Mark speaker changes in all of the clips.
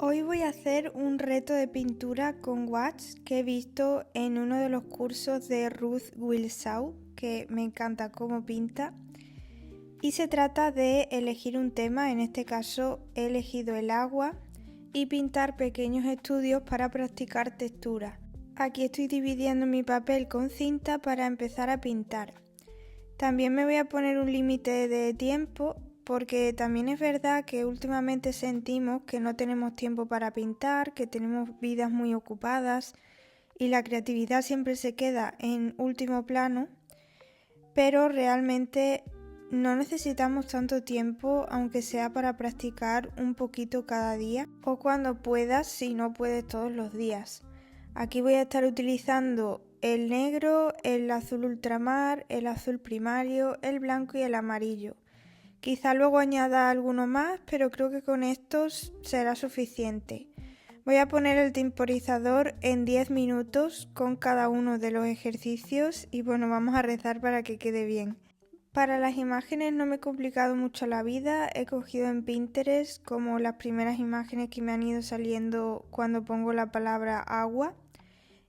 Speaker 1: Hoy voy a hacer un reto de pintura con wax que he visto en uno de los cursos de Ruth Wilsau, que me encanta cómo pinta. Y se trata de elegir un tema, en este caso he elegido el agua, y pintar pequeños estudios para practicar textura. Aquí estoy dividiendo mi papel con cinta para empezar a pintar. También me voy a poner un límite de tiempo porque también es verdad que últimamente sentimos que no tenemos tiempo para pintar, que tenemos vidas muy ocupadas y la creatividad siempre se queda en último plano, pero realmente no necesitamos tanto tiempo, aunque sea para practicar un poquito cada día o cuando puedas, si no puedes todos los días. Aquí voy a estar utilizando el negro, el azul ultramar, el azul primario, el blanco y el amarillo. Quizá luego añada alguno más, pero creo que con estos será suficiente. Voy a poner el temporizador en 10 minutos con cada uno de los ejercicios y bueno, vamos a rezar para que quede bien. Para las imágenes no me he complicado mucho la vida, he cogido en Pinterest como las primeras imágenes que me han ido saliendo cuando pongo la palabra agua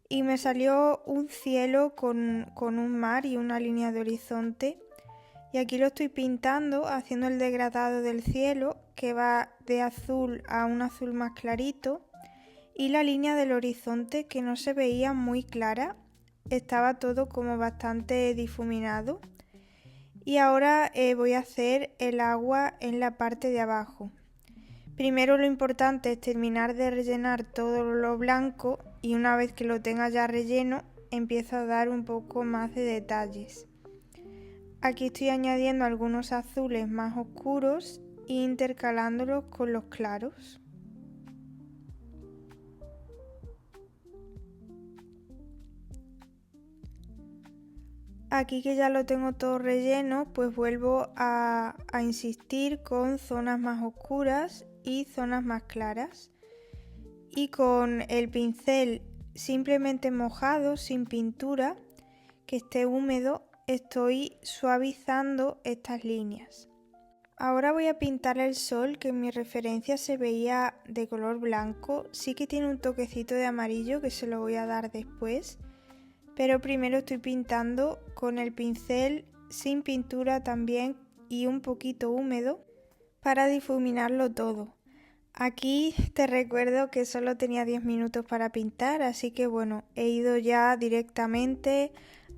Speaker 1: y me salió un cielo con un mar y una línea de horizonte. Y aquí lo estoy pintando, haciendo el degradado del cielo, que va de azul a un azul más clarito, y la línea del horizonte, que no se veía muy clara, estaba todo como bastante difuminado. Y ahora voy a hacer el agua en la parte de abajo. Primero lo importante es terminar de rellenar todo lo blanco y una vez que lo tenga ya relleno, empiezo a dar un poco más de detalles. Aquí estoy añadiendo algunos azules más oscuros e intercalándolos con los claros. Aquí que ya lo tengo todo relleno, pues vuelvo a insistir con zonas más oscuras y zonas más claras. Y con el pincel simplemente mojado, sin pintura, que esté húmedo, estoy suavizando estas líneas. Ahora voy a pintar el sol, que en mi referencia se veía de color blanco. Sí que tiene un toquecito de amarillo que se lo voy a dar después, pero primero estoy pintando con el pincel sin pintura también y un poquito húmedo para difuminarlo todo. Aquí te recuerdo que solo tenía 10 minutos para pintar, así que bueno, he ido ya directamente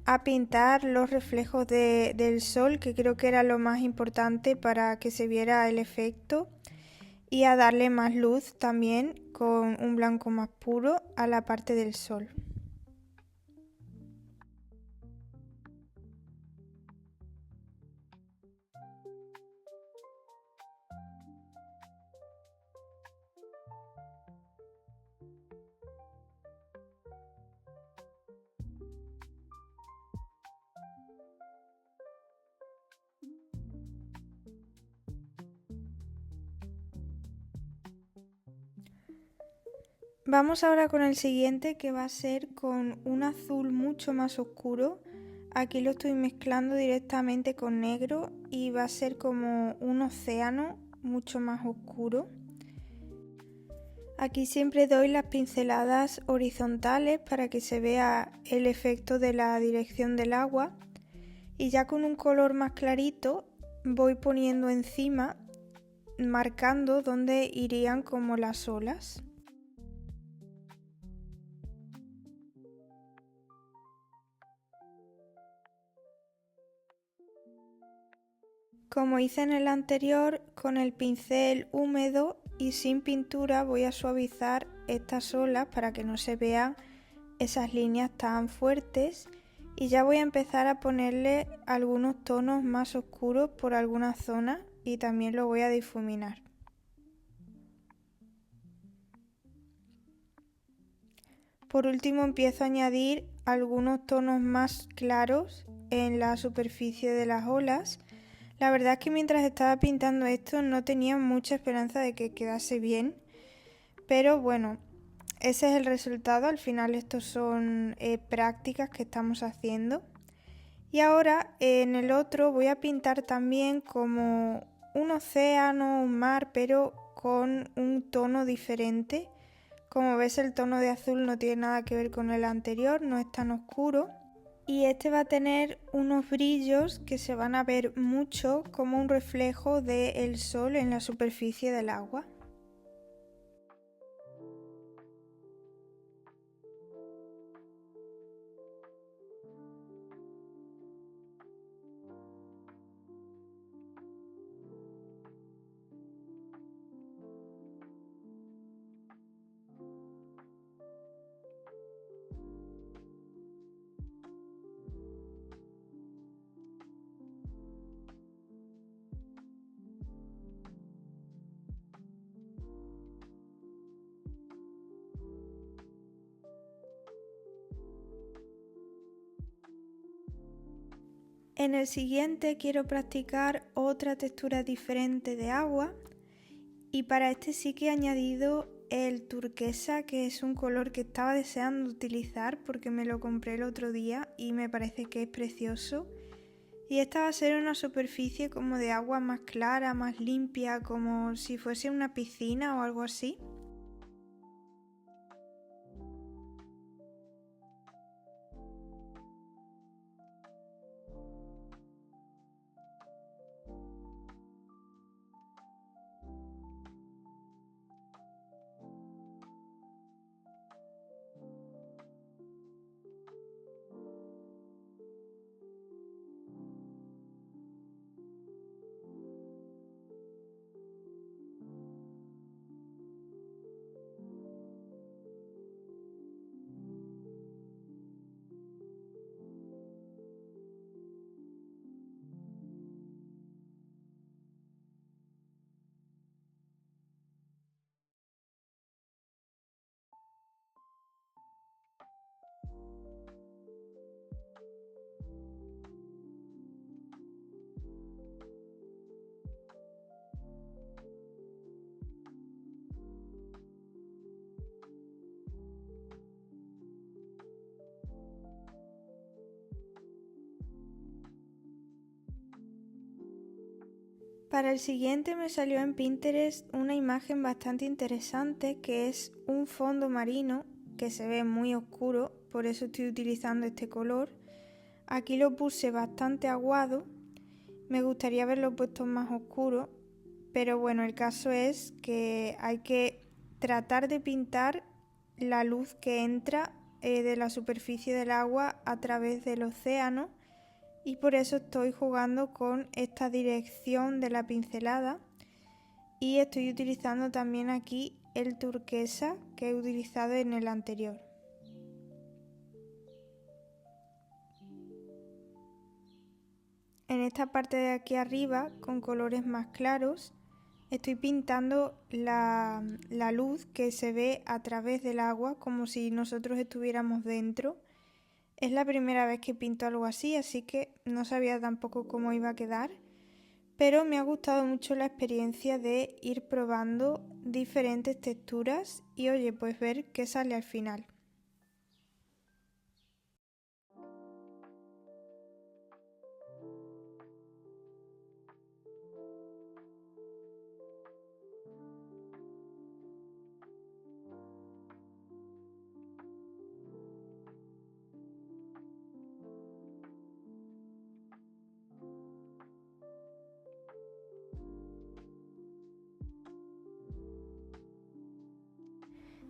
Speaker 1: a pintar los reflejos del sol, que creo que era lo más importante para que se viera el efecto, y a darle más luz también con un blanco más puro a la parte del sol. Vamos ahora con el siguiente, que va a ser con un azul mucho más oscuro. Aquí lo estoy mezclando directamente con negro y va a ser como un océano mucho más oscuro. Aquí siempre doy las pinceladas horizontales para que se vea el efecto de la dirección del agua y ya con un color más clarito voy poniendo encima, marcando dónde irían como las olas. Como hice en el anterior, con el pincel húmedo y sin pintura voy a suavizar estas olas para que no se vean esas líneas tan fuertes y ya voy a empezar a ponerle algunos tonos más oscuros por algunas zonas y también lo voy a difuminar. Por último empiezo a añadir algunos tonos más claros en la superficie de las olas. La verdad es que mientras estaba pintando esto no tenía mucha esperanza de que quedase bien, pero bueno, ese es el resultado. Al final estos son prácticas que estamos haciendo. Y ahora en el otro voy a pintar también como un océano, un mar, pero con un tono diferente. Como ves, el tono de azul no tiene nada que ver con el anterior, no es tan oscuro. Y este va a tener unos brillos que se van a ver mucho como un reflejo del sol en la superficie del agua. En el siguiente quiero practicar otra textura diferente de agua y para este sí que he añadido el turquesa, que es un color que estaba deseando utilizar porque me lo compré el otro día y me parece que es precioso. Y esta va a ser una superficie como de agua más clara, más limpia, como si fuese una piscina o algo así. Para el siguiente me salió en Pinterest una imagen bastante interesante que es un fondo marino que se ve muy oscuro, por eso estoy utilizando este color. Aquí lo puse bastante aguado, me gustaría haberlo puesto más oscuro, pero bueno, el caso es que hay que tratar de pintar la luz que entra de la superficie del agua a través del océano. Y por eso estoy jugando con esta dirección de la pincelada y estoy utilizando también aquí el turquesa que he utilizado en el anterior. En esta parte de aquí arriba, con colores más claros, estoy pintando la luz que se ve a través del agua como si nosotros estuviéramos dentro. Es la primera vez que pinto algo así que no sabía tampoco cómo iba a quedar, pero me ha gustado mucho la experiencia de ir probando diferentes texturas y oye, pues ver qué sale al final.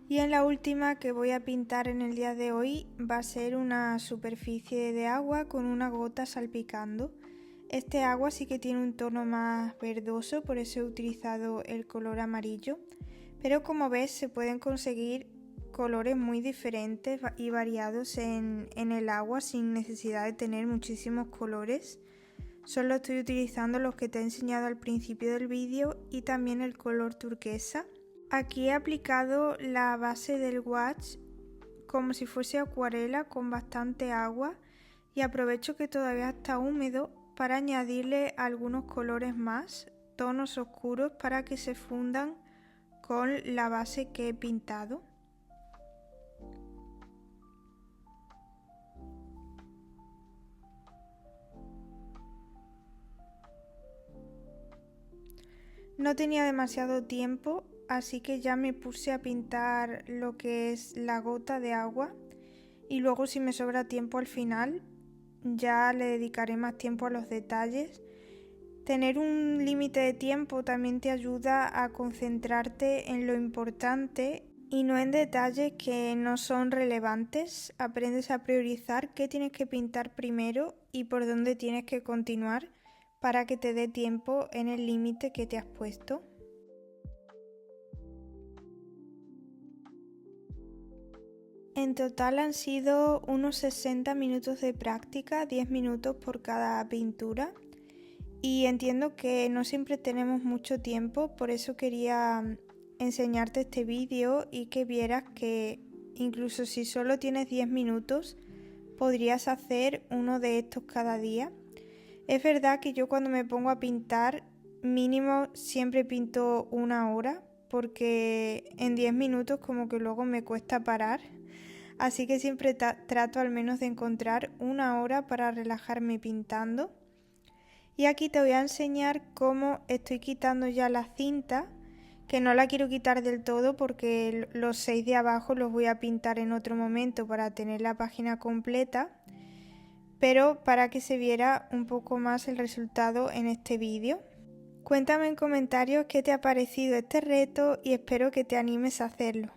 Speaker 1: Y en la última que voy a pintar en el día de hoy va a ser una superficie de agua con una gota salpicando. Este agua sí que tiene un tono más verdoso, por eso he utilizado el color amarillo. Pero como ves se pueden conseguir colores muy diferentes y variados en el agua sin necesidad de tener muchísimos colores. Solo estoy utilizando los que te he enseñado al principio del vídeo y también el color turquesa. Aquí he aplicado la base del wash como si fuese acuarela con bastante agua y aprovecho que todavía está húmedo para añadirle algunos colores más, tonos oscuros para que se fundan con la base que he pintado. No tenía demasiado tiempo así que ya me puse a pintar lo que es la gota de agua y luego si me sobra tiempo al final ya le dedicaré más tiempo a los detalles. Tener un límite de tiempo también te ayuda a concentrarte en lo importante y no en detalles que no son relevantes. Aprendes a priorizar qué tienes que pintar primero y por dónde tienes que continuar para que te dé tiempo en el límite que te has puesto. En total han sido unos 60 minutos de práctica, 10 minutos por cada pintura. Y entiendo que no siempre tenemos mucho tiempo, por eso quería enseñarte este vídeo y que vieras que incluso si solo tienes 10 minutos, podrías hacer uno de estos cada día. Es verdad que yo cuando me pongo a pintar, mínimo siempre pinto 1 hora, porque en 10 minutos como que luego me cuesta parar. Así que siempre trato al menos de encontrar 1 hora para relajarme pintando. Y aquí te voy a enseñar cómo estoy quitando ya la cinta, que no la quiero quitar del todo porque los 6 de abajo los voy a pintar en otro momento para tener la página completa, pero para que se viera un poco más el resultado en este vídeo. Cuéntame en comentarios qué te ha parecido este reto y espero que te animes a hacerlo.